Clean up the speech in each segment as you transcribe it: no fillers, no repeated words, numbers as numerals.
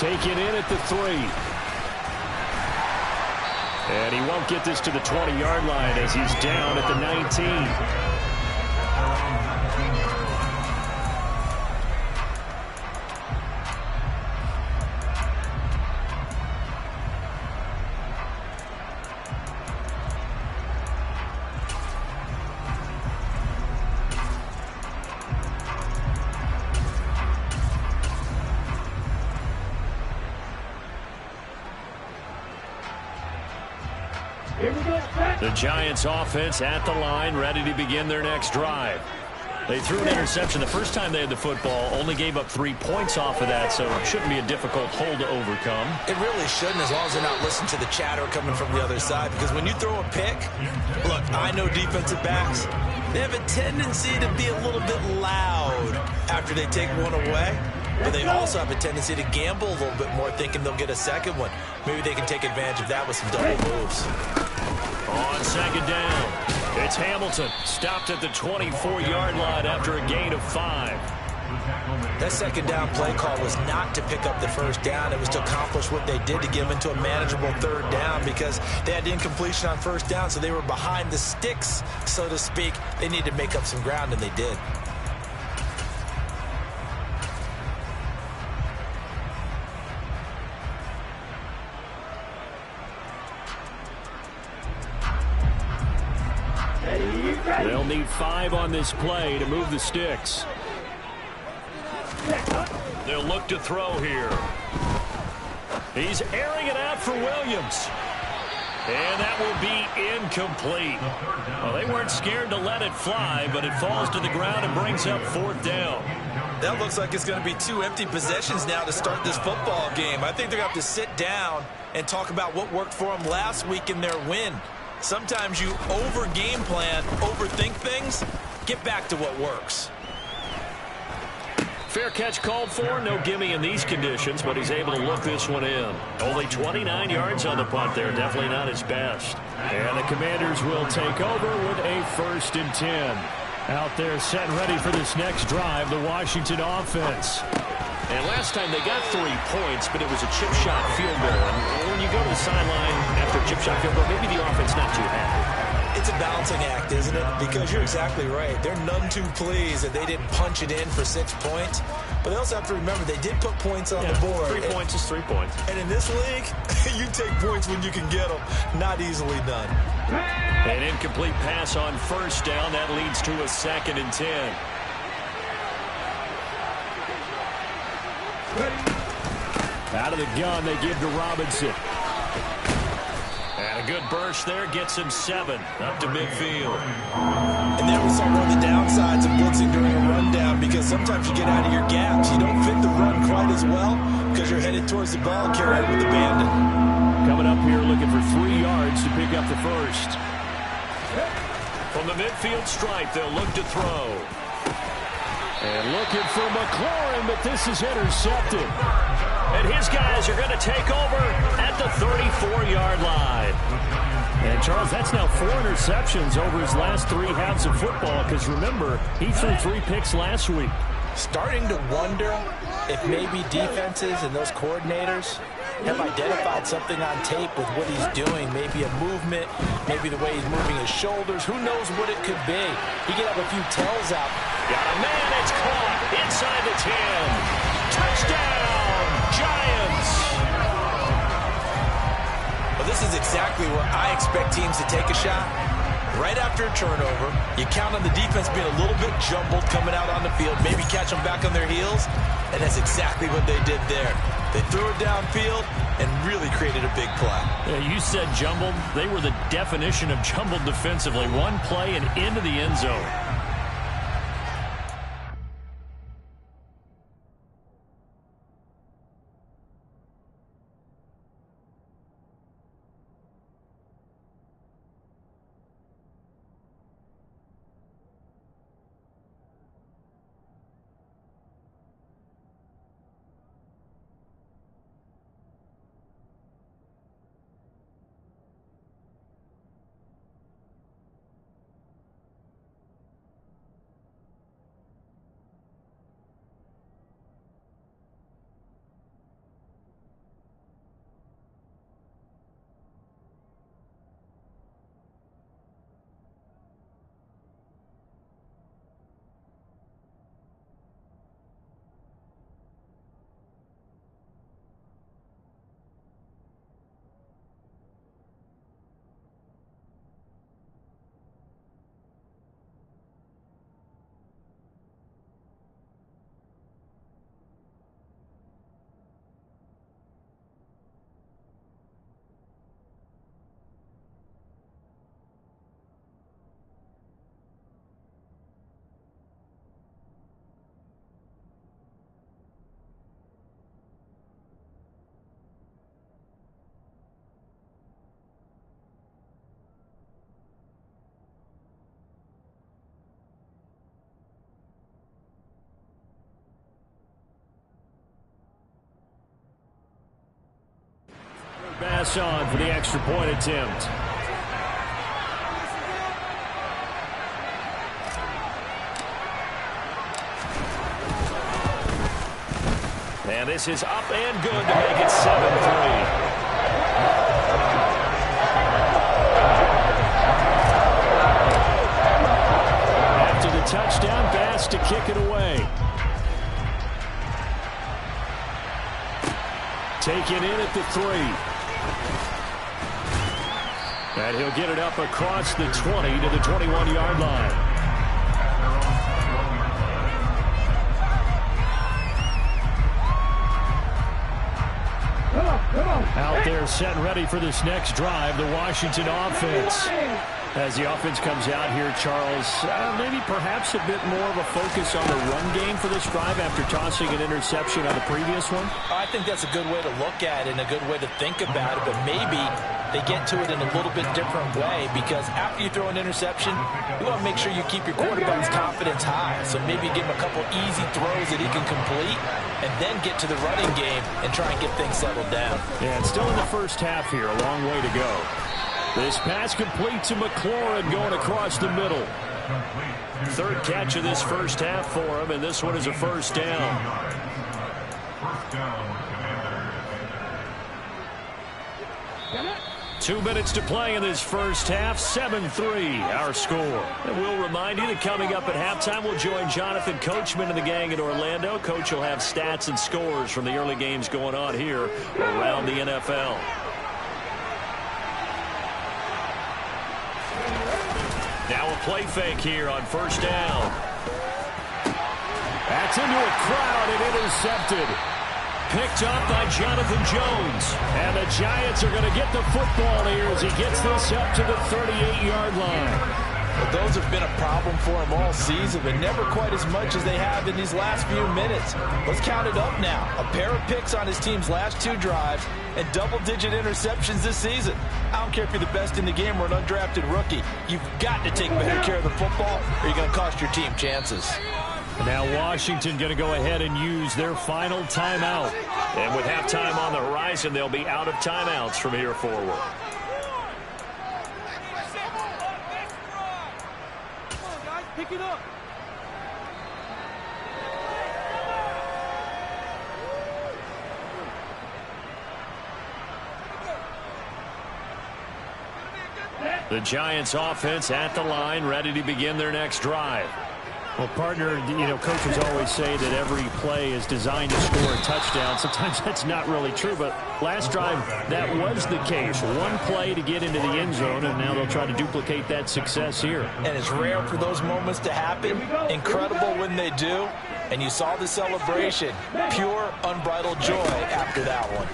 Taken in at the 3. And he won't get this to the 20-yard line as he's down at the 19. The Giants offense at the line, ready to begin their next drive. They threw an interception the first time they had the football, only gave up 3 points off of that, so it shouldn't be a difficult hole to overcome. It really shouldn't, as long as they're not listening to the chatter coming from the other side, because when you throw a pick, look, I know defensive backs, they have a tendency to be a little bit loud after they take one away. But they also have a tendency to gamble a little bit more, thinking they'll get a second one. Maybe they can take advantage of that with some double moves. On second down, it's Hamilton, stopped at the 24-yard line after a gain of 5. That second down play call was not to pick up the first down. It was to accomplish what they did, to get them into a manageable third down, because they had incompletion on first down, so they were behind the sticks, so to speak. They needed to make up some ground, and they did. They'll need 5 on this play to move the sticks. They'll look to throw here. He's airing it out for Williams. And that will be incomplete. Well, they weren't scared to let it fly, but it falls to the ground and brings up 4th down. That looks like it's going to be 2 empty possessions now to start this football game. I think they're going to have to sit down and talk about what worked for them last week in their win. Sometimes you over-game plan, overthink things. Get back to what works. Fair catch called for. No gimme in these conditions, but he's able to look this one in. Only 29 yards on the punt there. Definitely not his best. And the Commanders will take over with a 1st and 10. Out there set and ready for this next drive, the Washington offense. And last time they got 3 points, but it was a chip shot field goal. And when you go to the sideline after a chip shot field goal, maybe the offense not too happy. It's a balancing act, isn't it? Because you're exactly right. They're none too pleased that they didn't punch it in for 6 points. But they also have to remember they did put points on the board. 3 points is 3 points. And in this league, you take points when you can get them. Not easily done. An incomplete pass on 1st down. That leads to a 2nd and 10. Out of the gun, they give to Robinson. And a good burst there gets him 7 up to midfield. And there we saw one of the downsides of blitzing during a rundown, because sometimes you get out of your gaps. You don't fit the run quite as well because you're headed towards the ball carrier with abandon. Coming up here looking for 3 yards to pick up the 1st. From the midfield stripe, they'll look to throw. And looking for McLaurin, but this is intercepted. And his guys are going to take over at the 34-yard line. And, Charles, that's now 4 interceptions over his last 3 halves of football, because, remember, he threw 3 picks last week. Starting to wonder if maybe defenses and those coordinators have identified something on tape with what he's doing. Maybe a movement, maybe the way he's moving his shoulders. Who knows what it could be? He could have a few tells out. Got a man, it's caught inside the 10. Touchdown, Giants. Well, this is exactly where I expect teams to take a shot. Right after a turnover, you count on the defense being a little bit jumbled coming out on the field, maybe catch them back on their heels, and that's exactly what they did there. They threw it downfield and really created a big play. Yeah, you said jumbled. They were the definition of jumbled defensively. One play and into the end zone. Pass on for the extra point attempt. And this is up and good to make it 7-3. After the touchdown pass to kick it away. Taken in at the 3. And he'll get it up across the 20 to the 21-yard line. Out there set and ready for this next drive, the Washington offense. As the offense comes out here, Charles, maybe perhaps a bit more of a focus on the run game for this drive after tossing an interception on the previous one? I think that's a good way to look at it and a good way to think about it, but maybe they get to it in a little bit different way, because after you throw an interception, you want to make sure you keep your quarterback's confidence high. So maybe give him a couple easy throws that he can complete and then get to the running game and try and get things settled down. Yeah, it's still in the first half here, a long way to go. This pass complete to McLaurin going across the middle. Third catch of this first half for him, and this one is a first down. 2 minutes to play in this first half. 7-3 our score. And we'll remind you that coming up at halftime, we'll join Jonathan Coachman and the gang in Orlando. Coach will have stats and scores from the early games going on here around the NFL. Now a play fake here on first down. That's into a crowd and intercepted. Picked up by Jonathan Jones. And the Giants are going to get the football here as he gets this up to the 38-yard line. Well, those have been a problem for him all season, but never quite as much as they have in these last few minutes. Let's count it up now. A pair of picks on his team's last 2 drives and double-digit interceptions this season. I don't care if you're the best in the game or an undrafted rookie. You've got to take better care of the football or you're going to cost your team chances. And now Washington going to go ahead and use their final timeout. And with halftime on the horizon, they'll be out of timeouts from here forward. Pick it up. The Giants offense at the line, ready to begin their next drive. Well, partner, coaches always say that every play is designed to score a touchdown. Sometimes that's not really true, but last drive, that was the case. One play to get into the end zone, and now they'll try to duplicate that success here. And it's rare for those moments to happen. Incredible when they do. And you saw the celebration. Pure, unbridled joy after that one.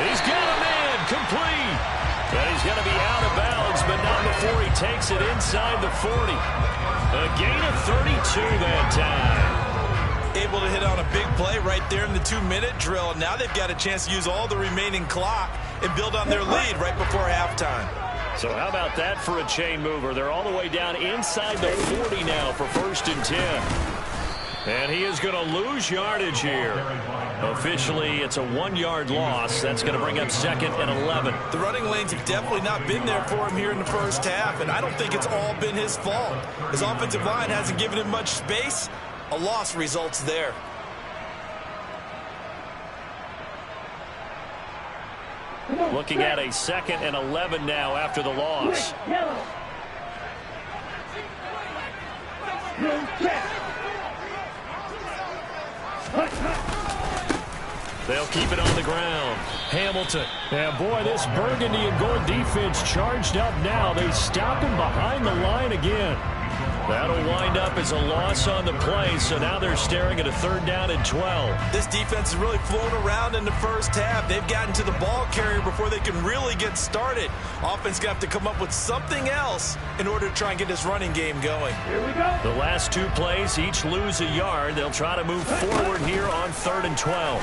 He's got a man complete. And he's going to be out of bounds, but not before he takes it inside the 40. A gain of 32 that time. Able to hit on a big play right there in the 2-minute drill. Now they've got a chance to use all the remaining clock and build on their lead right before halftime. So how about that for a chain mover? They're all the way down inside the 40 now for 1st and 10. And he is going to lose yardage here. Officially, it's a 1-yard loss. That's going to bring up 2nd and 11. The running lanes have definitely not been there for him here in the first half, and I don't think it's all been his fault. His offensive line hasn't given him much space. A loss results there. Looking at a 2nd and 11 now after the loss. They'll keep it on the ground. Hamilton. And boy, this burgundy and gold defense charged up now. They stop him behind the line again. That'll wind up as a loss on the play, so now they're staring at a 3rd down and 12. This defense has really flown around in the first half. They've gotten to the ball carrier before they can really get started. Offense got to come up with something else in order to try and get this running game going. Here we go. The last 2 plays each lose a yard. They'll try to move forward here on 3rd and 12.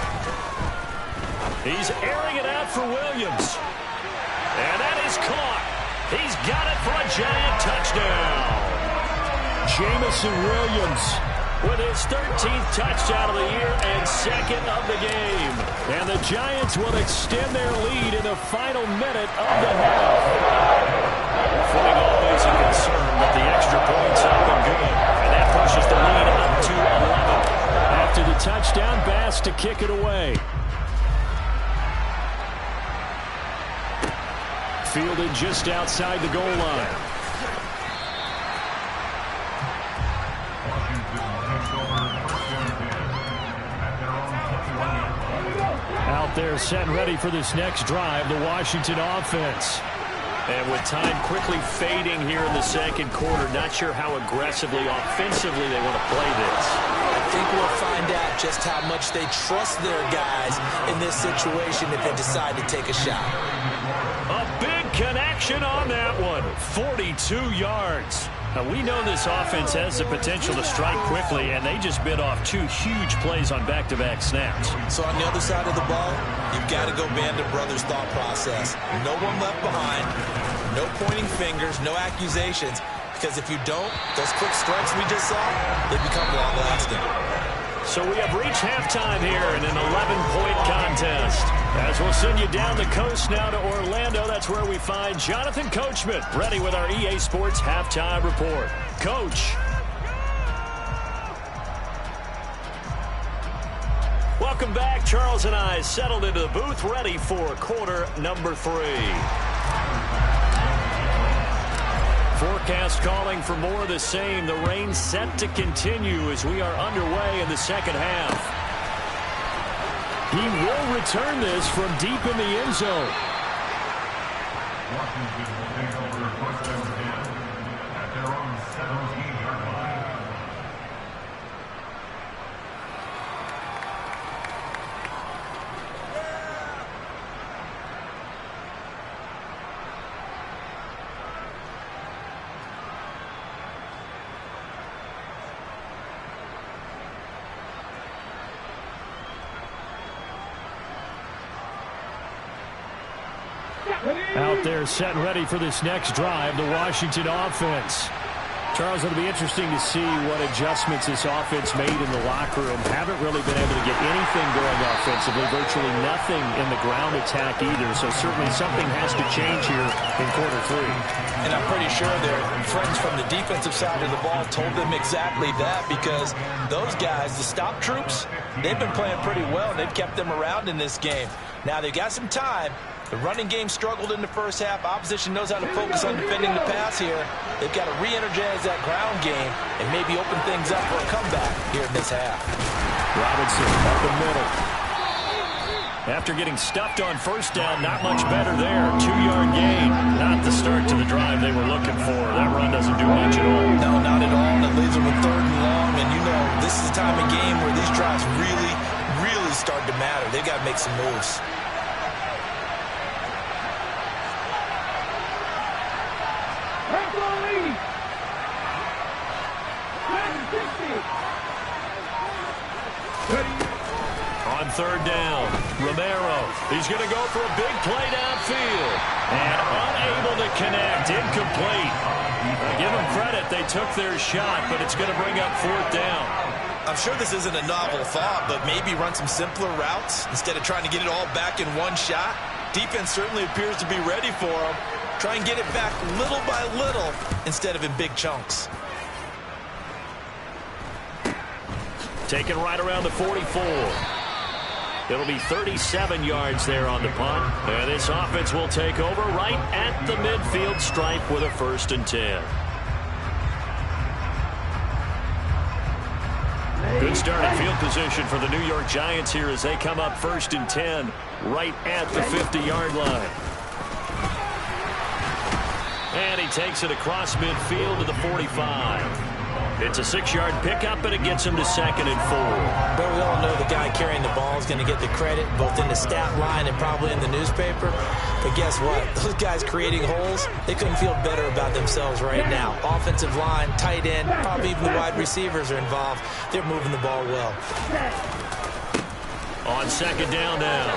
He's airing it out for Williams. And that is caught. He's got it for a Giant touchdown. Jamison Williams with his 13th touchdown of the year and second of the game. And the Giants will extend their lead in the final minute of the half. Footing always a concern, but the extra point's up and good. And that pushes the lead up to 11. After the touchdown, Bass to kick it away. Fielded just outside the goal line. Out there set and ready for this next drive, the Washington offense. And with time quickly fading here in the second quarter, not sure how aggressively, offensively they want to play this. I think we'll find out just how much they trust their guys in this situation if they decide to take a shot. A big connection on that one. 42 yards. Now, we know this offense has the potential to strike quickly, and they just bit off two huge plays on back-to-back snaps. So on the other side of the ball, you've got to go Band of Brothers thought process. No one left behind, no pointing fingers, no accusations, because if you don't, those quick strikes we just saw, they become long-lasting. So we have reached halftime here in an 11-point contest. As we'll send you down the coast now to Orlando, that's where we find Jonathan Coachman, ready with our EA Sports Halftime Report. Coach. Welcome back. Charles and I settled into the booth, ready for quarter number 3. Forecast calling for more of the same. The rain set to continue as we are underway in the second half. He will return this from deep in the end zone. Washington will take over first down 10 at their own 17-yard line. Out there set and ready for this next drive, the Washington offense. Charles, it'll be interesting to see what adjustments this offense made in the locker room. Haven't really been able to get anything going offensively, virtually nothing in the ground attack either. So certainly something has to change here in quarter 3. And I'm pretty sure their friends from the defensive side of the ball told them exactly that, because those guys, the stop troops, they've been playing pretty well. They've kept them around in this game. Now they've got some time. The running game struggled in the first half. Opposition knows how to focus on defending the pass here. They've got to re-energize that ground game and maybe open things up for a comeback here in this half. Robinson up the middle. After getting stuffed on first down, not much better there. 2-yard gain. Not the start to the drive they were looking for. That run doesn't do much at all. No, not at all. And it leaves them with 3rd and long. And you know, this is the time of game where these drives really, really start to matter. They've got to make some moves. On 3rd down, Romero. He's going to go for a big play downfield. And unable to connect. Incomplete. Give them credit. They took their shot, but it's going to bring up 4th down. I'm sure this isn't a novel thought, but maybe run some simpler routes instead of trying to get it all back in one shot. Defense certainly appears to be ready for them. Try and get it back little by little instead of in big chunks. Taken right around the 44. It'll be 37 yards there on the punt. And this offense will take over right at the midfield stripe with a 1st and 10. Good starting field position for the New York Giants here as they come up 1st and 10 right at the 50-yard line. And he takes it across midfield to the 45. It's a 6-yard pickup, and it gets him to 2nd and 4. But we all know the guy carrying the ball is going to get the credit, both in the stat line and probably in the newspaper. But guess what? Those guys creating holes, they couldn't feel better about themselves right now. Offensive line, tight end, probably even the wide receivers are involved. They're moving the ball well. On 2nd down now,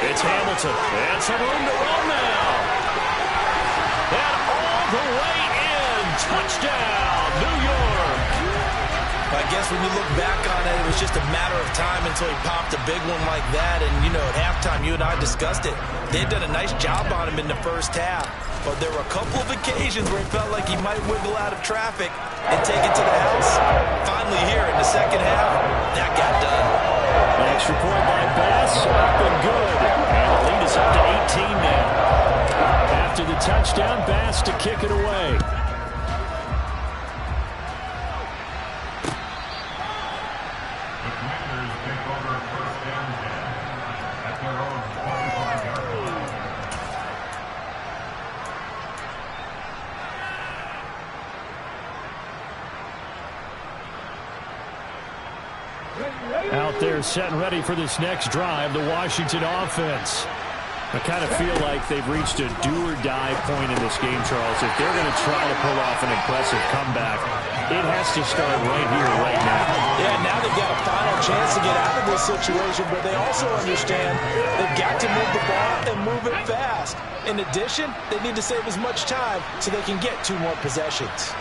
it's Hamilton. And some room to run now. And all the way in. Touchdown, New York. I guess when you look back on it, it was just a matter of time until he popped a big one like that. And, you know, at halftime, you and I discussed it. They'd done a nice job on him in the first half. But there were a couple of occasions where it felt like he might wiggle out of traffic and take it to the house. Finally here in the second half, that got done. An extra point by Bass, up and good. And the lead is up to 18 now. After the touchdown, Bass to kick it away. Out there setting ready for this next drive, the Washington offense. I kind of feel like they've reached a do-or-die point in this game, Charles. If they're going to try to pull off an impressive comeback, it has to start right here, right now. Yeah, now they've got a final chance to get out of this situation, but they also understand they've got to move the ball and move it fast. In addition, they need to save as much time so they can get 2 more possessions.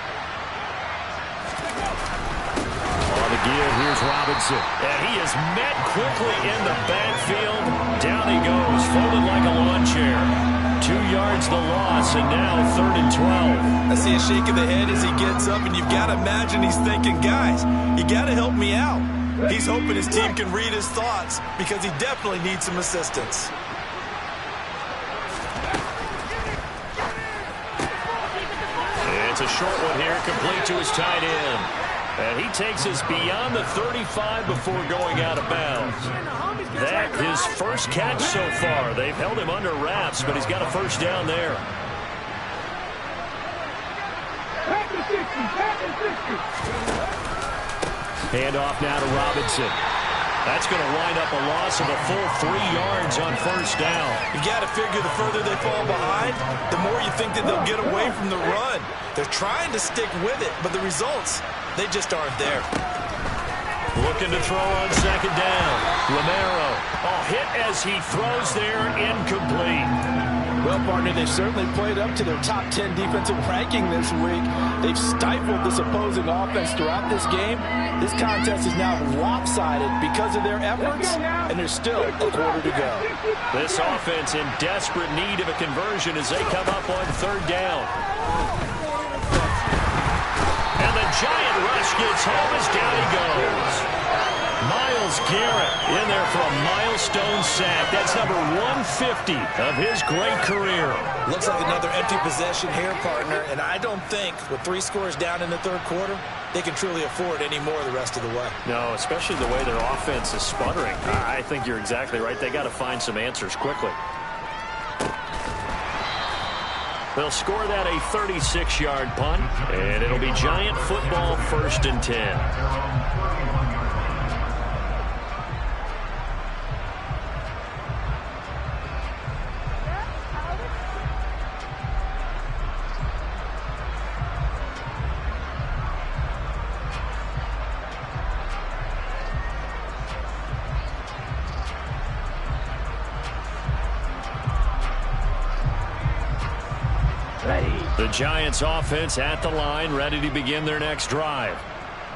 Give. Here's Robinson. And he is met quickly in the backfield. Down he goes, folded like a lawn chair. 2 yards the loss, and now 3rd and 12. I see a shake of the head as he gets up, and you've got to imagine he's thinking, guys, you got to help me out. He's hoping his team can read his thoughts because he definitely needs some assistance. It's a short one here, complete to his tight end. And he takes us beyond the 35 before going out of bounds. That his first catch so far. They've held him under wraps, but he's got a first down there. Hand off now to Robinson. That's going to wind up a loss of a full 3 yards on first down. You got to figure the further they fall behind, the more you think that they'll get away from the run. They're trying to stick with it, but the results, they just aren't there. Looking to throw on second down. Romero, hit as he throws there, incomplete. Well, partner, they've certainly played up to their top 10 defensive ranking this week. They've stifled this opposing offense throughout this game. This contest is now lopsided because of their efforts, and there's still a quarter to go. This offense in desperate need of a conversion as they come up on 3rd down. And the giant rush gets home as down he goes. Myles Garrett in there for a milestone sack. That's number 150 of his great career. Looks like another empty possession here, partner, and I don't think with 3 scores down in the 3rd quarter, they can truly afford any more the rest of the way. No, especially the way their offense is sputtering. I think you're exactly right. They got to find some answers quickly. They'll score that a 36-yard punt, and it'll be Giant football 1st and 10. The Giants offense at the line, ready to begin their next drive.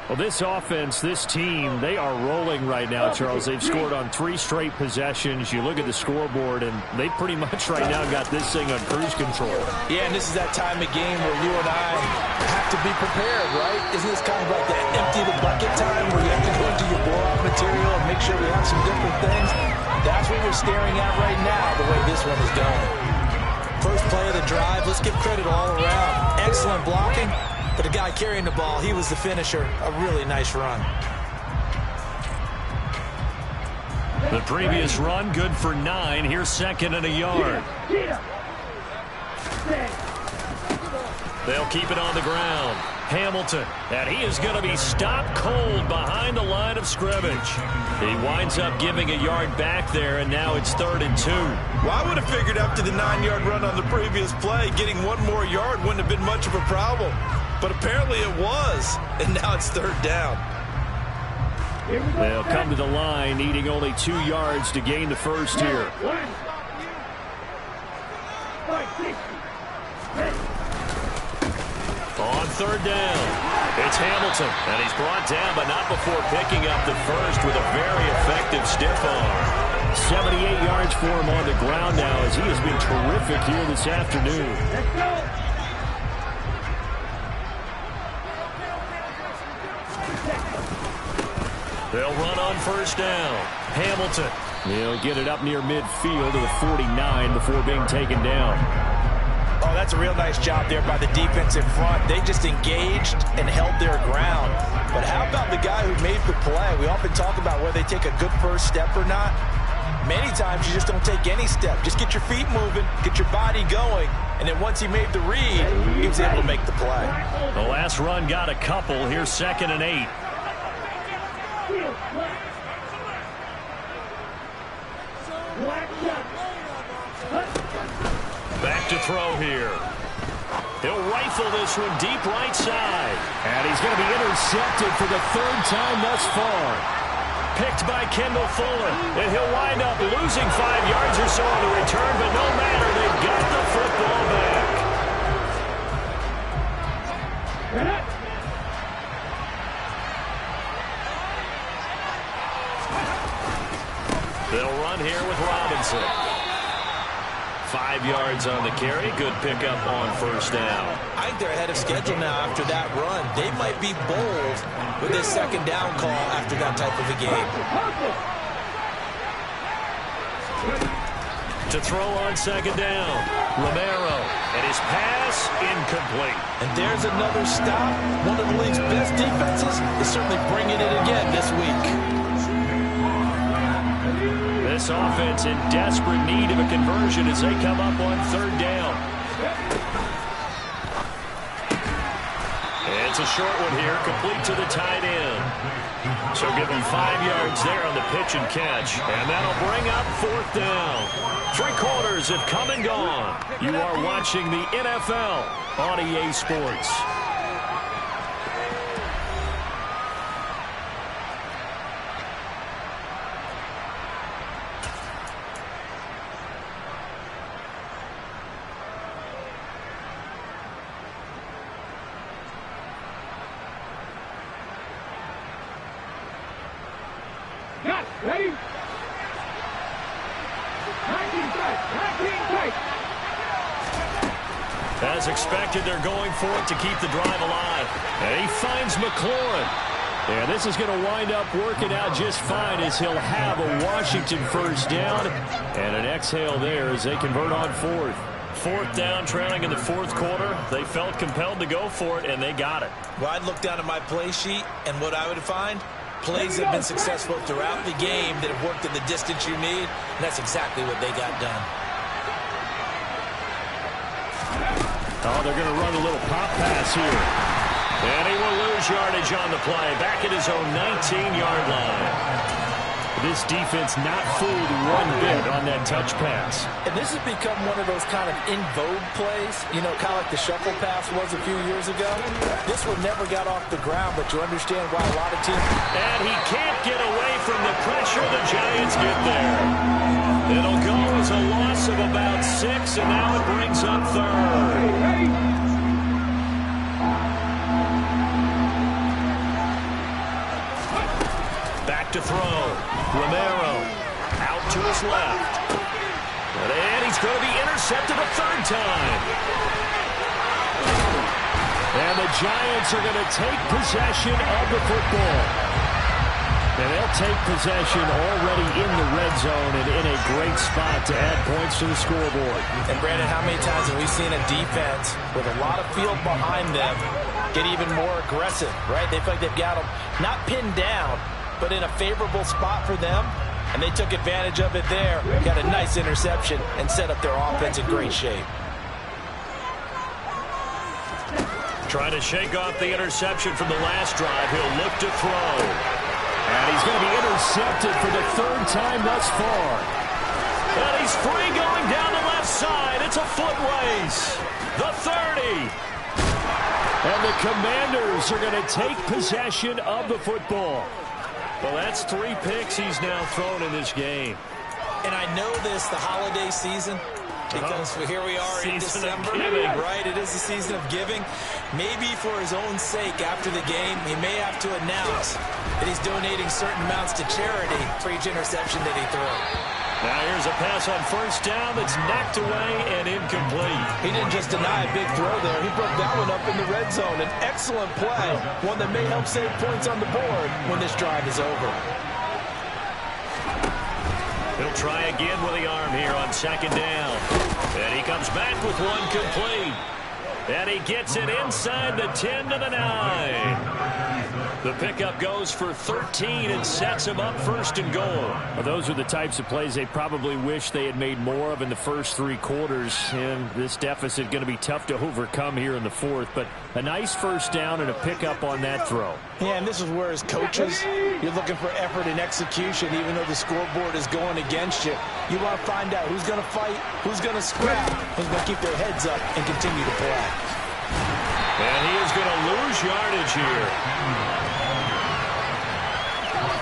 Well, this offense, this team, they are rolling right now, Charles. They've scored on 3 straight possessions. You look at the scoreboard, and they pretty much right now got this thing on cruise control. Yeah, and this is that time of game where you and I have to be prepared, right? Isn't this kind of like that empty the bucket time where you have to go into your blowout material and make sure we have some different things? That's what we're staring at right now, the way this one is going. First play of the drive, let's give credit all around. Excellent blocking, but the guy carrying the ball, he was the finisher. A really nice run. The previous run, good for 9. Here's 2nd and a yard. They'll keep it on the ground. Hamilton, and he is going to be stopped cold behind the line of scrimmage. He winds up giving a yard back there, and now it's 3rd and 2. Well, I would have figured after the 9-yard run on the previous play, getting 1 more yard wouldn't have been much of a problem. But apparently it was, and now it's 3rd down. They'll come to the line, needing only 2 yards to gain the first here. On 3rd down, It's Hamilton, and he's brought down, but not before picking up the first with a very effective stiff arm. 78 yards for him on the ground now, as he has been terrific here this afternoon. Let's go. They'll run on first down. Hamilton. He'll get it up near midfield to the 49 before being taken down. Oh, that's a real nice job there by the defense in front. They just engaged and held their ground. But how about the guy who made the play? We often talk about whether they take a good first step or not. Many times you just don't take any step. Just get your feet moving, get your body going, and then once he made the read, he was able to make the play. The last run got a couple. Here's 2nd and 8. Back to throw here. He'll rifle this one deep right side. And he's going to be intercepted for the 3rd time thus far. Picked by Kendall Fuller. And he'll wind up losing 5 yards or so on the return, but no matter, they've got the football back. They'll run here with Robinson. 5 yards on the carry. Good pickup on first down. I think they're ahead of schedule now after that run. They might be bold with this 2nd down call after that type of a game. To throw on 2nd down. Romero. And his pass incomplete. And there's another stop. One of the league's best defenses is certainly bringing it again this week. This offense in desperate need of a conversion as they come up on 3rd down. It's a short one here, complete to the tight end. So give them 5 yards there on the pitch and catch. And that'll bring up 4th down. 3 quarters have come and gone. You are watching the NFL on EA Sports. Ready? 19 strike. As expected, they're going for it to keep the drive alive. And he finds McLaurin. And this is going to wind up working out just fine as he'll have a Washington first down. And an exhale there as they convert on 4th. 4th down, trailing in the 4th quarter. They felt compelled to go for it, and they got it. Well, I'd look down at my play sheet, and what I would find, plays have been successful throughout the game that have worked in the distance you need, and that's exactly what they got done. Oh, they're going to run a little pop pass here. And he will lose yardage on the play, back at his own 19-yard line. This defense not fooled one bit on that touch pass. And this has become one of those kind of in vogue plays, you know, kind of like the shuffle pass was a few years ago. This one never got off the ground, but you understand why a lot of teams... And he can't get away from the pressure. The Giants get there. It'll go as a loss of about 6, and now it brings up 3rd. Back to throw. Romero out to his left. And he's going to be intercepted a 3rd time. And the Giants are going to take possession of the football. And they'll take possession already in the red zone and in a great spot to add points to the scoreboard. And Brandon, how many times have we seen a defense with a lot of field behind them get even more aggressive, right? They feel like they've got them not pinned down, but in a favorable spot for them, and they took advantage of it there, got a nice interception, and set up their offense in great shape. Trying to shake off the interception from the last drive. He'll look to throw. And he's going to be intercepted for the 3rd time thus far. And he's free going down the left side. It's a foot race. The 30. And the Commanders are going to take possession of the football. Well, that's 3 picks he's now thrown in this game. And I know this, the holiday season, Because here we are in December, right? It is the season of giving. Maybe for his own sake, after the game, he may have to announce that he's donating certain amounts to charity for each interception that he threw. Now here's a pass on first down that's knocked away and incomplete. He didn't just deny a big throw there. He broke that one up in the red zone. An excellent play, one that may help save points on the board when this drive is over. He'll try again with the arm here on second down. And he comes back with one complete. And he gets it inside the 10 to the 9. The pickup goes for 13 and sets him up first and goal. Well, those are the types of plays they probably wish they had made more of in the first 3 quarters. And this deficit going to be tough to overcome here in the fourth. But a nice first down and a pickup on that throw. Yeah, and this is where as coaches, you're looking for effort and execution, even though the scoreboard is going against you. You want to find out who's going to fight, who's going to scrap, who's going to keep their heads up and continue to play. And he is going to lose yardage here.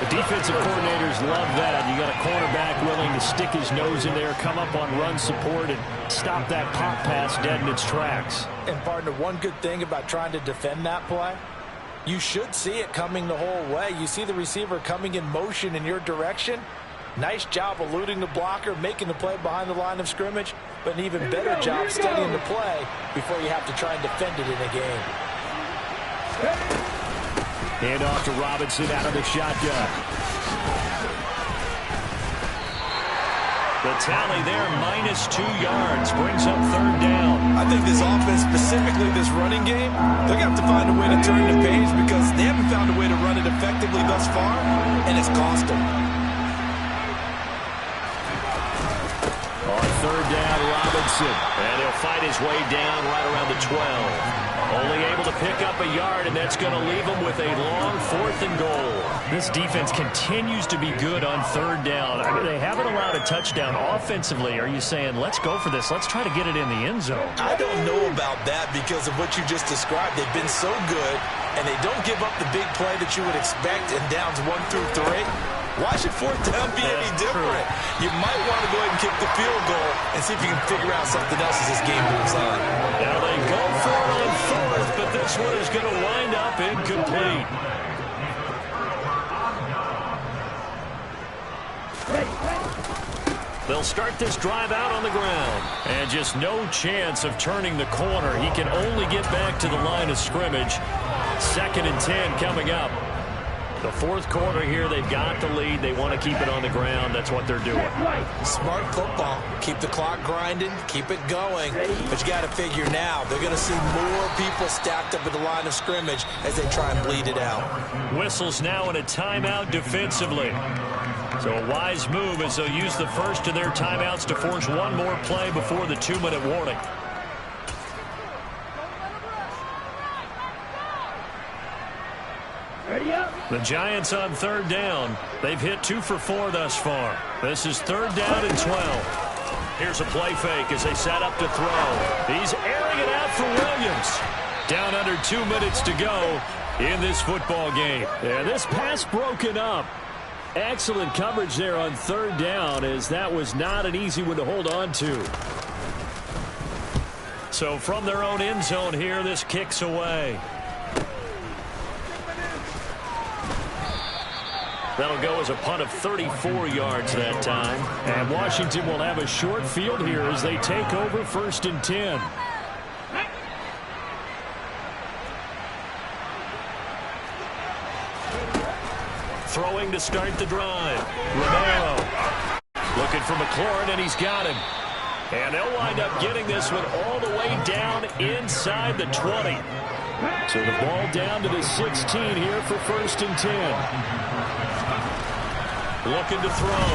The defensive coordinators love that. You got a cornerback willing to stick his nose in there, come up on run support, and stop that pop pass dead in its tracks. And, partner, one good thing about trying to defend that play, you should see it coming the whole way. You see the receiver coming in motion in your direction. Nice job eluding the blocker, making the play behind the line of scrimmage, but an even better job studying the play before you have to try and defend it in a game. Hand off to Robinson out of the shotgun. The tally there, -2 yards, brings up third down. I think this offense, specifically this running game, they're going to have to find a way to turn the page because they haven't found a way to run it effectively thus far, and it's cost them. On third down, Robinson. And he'll fight his way down right around the 12. Only able to pick up a yard, and that's going to leave him with a long 4th and goal. This defense continues to be good on third down. I mean, they haven't allowed a touchdown offensively. Are you saying, let's go for this, let's try to get it in the end zone? I don't know about that because of what you just described. They've been so good, and they don't give up the big play that you would expect in downs 1 through 3. Why should 4th down be any different? You might want to go ahead and kick the field goal and see if you can figure out something else as this game moves on. Now they go for it on 4th, but this one is going to wind up incomplete. They'll start this drive out on the ground. And just no chance of turning the corner. He can only get back to the line of scrimmage. 2nd and 10 coming up. The 4th quarter here, they've got the lead. They want to keep it on the ground. That's what they're doing. Smart football. Keep the clock grinding. Keep it going. But you got to figure now, they're going to see more people stacked up at the line of scrimmage as they try and bleed it out. Whistles now in a timeout defensively. So a wise move as they'll use the first of their timeouts to force one more play before the 2-minute warning. The Giants on third down. They've hit 2 for 4 thus far. This is 3rd down and 12. Here's a play fake as they set up to throw. He's airing it out for Williams. Down under 2 minutes to go in this football game. Yeah, this pass broken up. Excellent coverage there on 3rd down, as that was not an easy one to hold on to. So from their own end zone here, this kicks away. That'll go as a punt of 34 yards that time. And Washington will have a short field here as they take over 1st and 10. Throwing to start the drive. Romero looking for McLaurin, and he's got him. And they'll wind up getting this one all the way down inside the 20. So the ball down to the 16 here for 1st and 10. Looking to throw.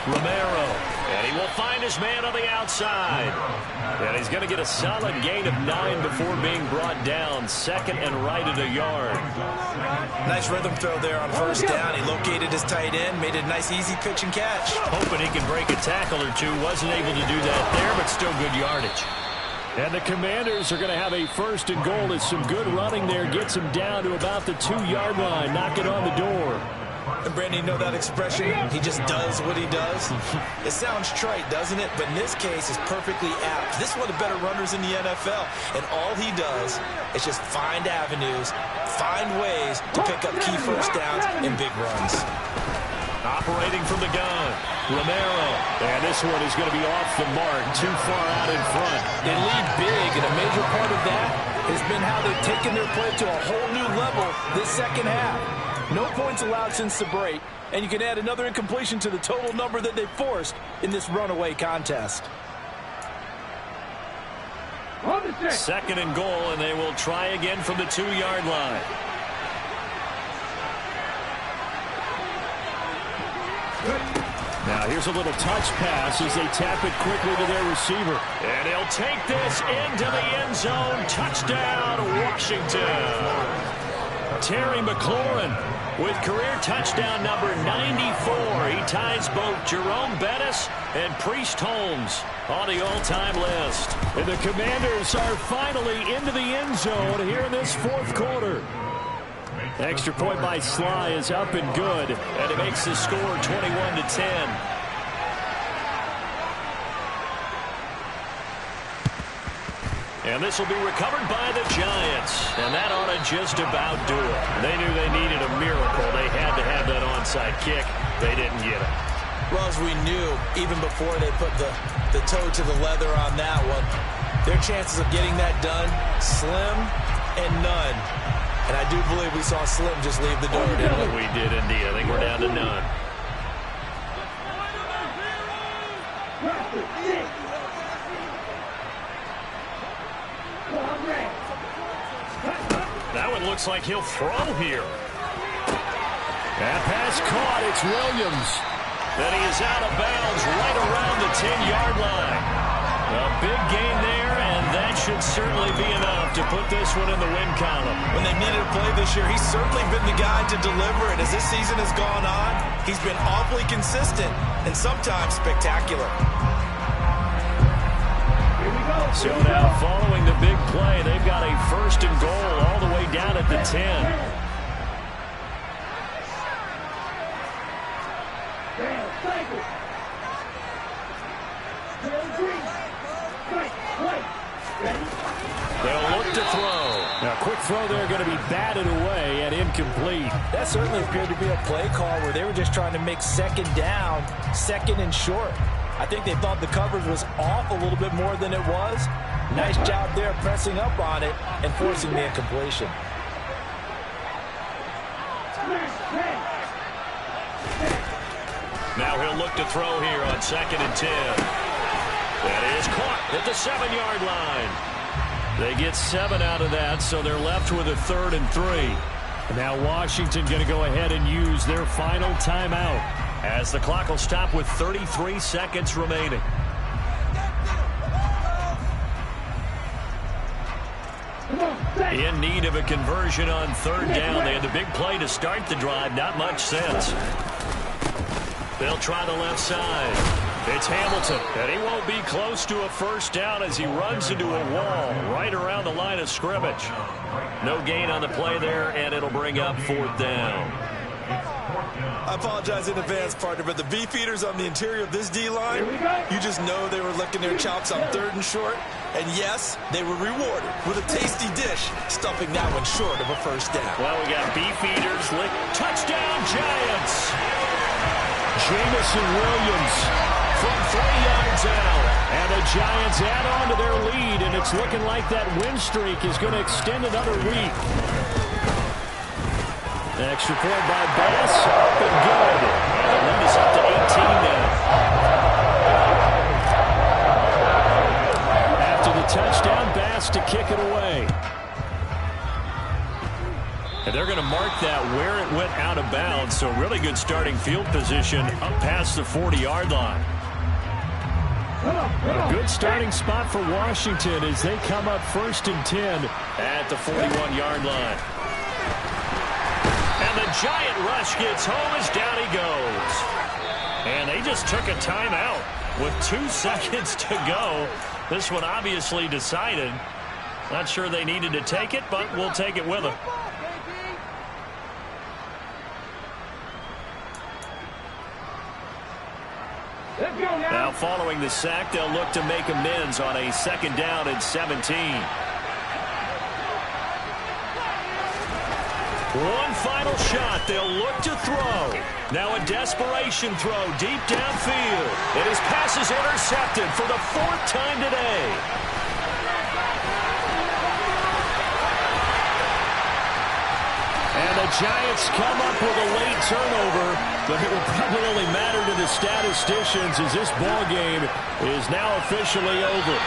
Romero. And he will find his man on the outside. And he's going to get a solid gain of 9 before being brought down. 2nd and right at a yard. Nice rhythm throw there on 1st down. He located his tight end, made a nice easy pitch and catch. Hoping he can break a tackle or two. Wasn't able to do that there, but still good yardage. And the Commanders are going to have a first and goal. As some good running there gets him down to about the 2-yard line. Knock it on the door. And Brandon, you know that expression? He just does what he does. It sounds trite, doesn't it? But in this case, it's perfectly apt. This is one of the better runners in the NFL. And all he does is just find avenues, find ways to pick up key first downs and big runs. Operating from the gun, Romero. And this one is going to be off the mark, too far out in front. They lead big, and a major part of that has been how they've taken their play to a whole new level this second half. No points allowed since the break, and you can add another incompletion to the total number that they forced in this runaway contest. Second and goal, and they will try again from the 2-yard line. Now here's a little touch pass as they tap it quickly to their receiver. And he'll take this into the end zone. Touchdown, Washington. Terry McLaurin with career touchdown number 94. He ties both Jerome Bettis and Priest Holmes on the all-time list. And the Commanders are finally into the end zone here in this fourth quarter. Extra point by Sly is up and good, and it makes the score 21-10. And this will be recovered by the Giants, and that ought to just about do it. They knew they needed a miracle. They had to have that onside kick. They didn't get it. Well, as we knew, even before they put the toe to the leather on that one, their chances of getting that done, slim and none. And I do believe we saw Slim just leave the door, didn't we? We did indeed. I think we're down to none. That one looks like he'll throw here. That pass caught. It's Williams. Then he is out of bounds right around the 10-yard line. A big gain there, and that should certainly be enough to put this one in the win column. When they needed a play this year, he's certainly been the guy to deliver it. As this season has gone on, he's been awfully consistent and sometimes spectacular. So now, following the big play, they've got a first and goal all the way down at the 10. They'll look to throw. Now, quick throw there going to be batted away and incomplete. That certainly appeared to be a play call where they were just trying to make second down, second and short. I think they thought the coverage was off a little bit more than it was. Nice job there pressing up on it and forcing the incompletion. Now he'll look to throw here on 2nd and 10. That is caught at the 7-yard line. They get 7 out of that, so they're left with a 3rd and 3. Now Washington going to go ahead and use their final timeout as the clock will stop with 33 seconds remaining. In need of a conversion on 3rd down. They had the big play to start the drive. Not much sense. They'll try the left side. It's Hamilton, and he won't be close to a first down as he runs into a wall right around the line of scrimmage. No gain on the play there, and it'll bring up 4th down. I apologize in advance, partner, but the beefeaters on the interior of this D-line, you just know they were licking their chops on 3rd and short. And yes, they were rewarded with a tasty dish, stuffing that one short of a first down. Well, we got beefeaters, touchdown Giants! Jamison Williams from 3 yards out. And the Giants add on to their lead, and it's looking like that win streak is going to extend another week. Extra point by Bass, up and good. And the lead is up to 18 now. After the touchdown, Bass to kick it away. And they're going to mark that where it went out of bounds, so really good starting field position up past the 40-yard line. A good starting spot for Washington as they come up 1st and 10 at the 41-yard line. And the Giant rush gets home as down he goes. And they just took a timeout with 2 seconds to go. This one obviously decided. Not sure they needed to take it, but we'll take it with them. Now following the sack, they'll look to make amends on a 2nd down and 17. One final shot. They'll look to throw. Now a desperation throw deep downfield. And his pass is intercepted for the 4th time today. And the Giants come up with a late turnover, but it will probably only matter to the statisticians as this ball game is now officially over.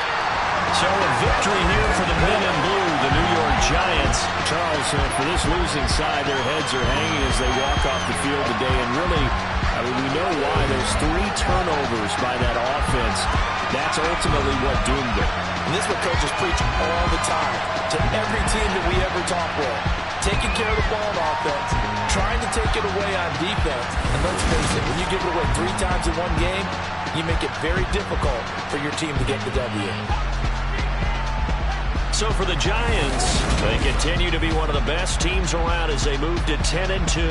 So a victory here for the men in blue, the New York Giants. Charles, for this losing side, their heads are hanging as they walk off the field today. And really, I mean, we know why. Those 3 turnovers by that offense, that's ultimately what doomed them. And this is what coaches preach all the time to every team that we ever talk with. Taking care of the ball on offense, trying to take it away on defense. And let's face it, when you give it away 3 times in one game, you make it very difficult for your team to get the W. So for the Giants, they continue to be one of the best teams around as they move to 10-2.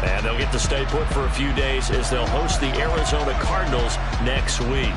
And they'll get to stay put for a few days as they'll host the Arizona Cardinals next week.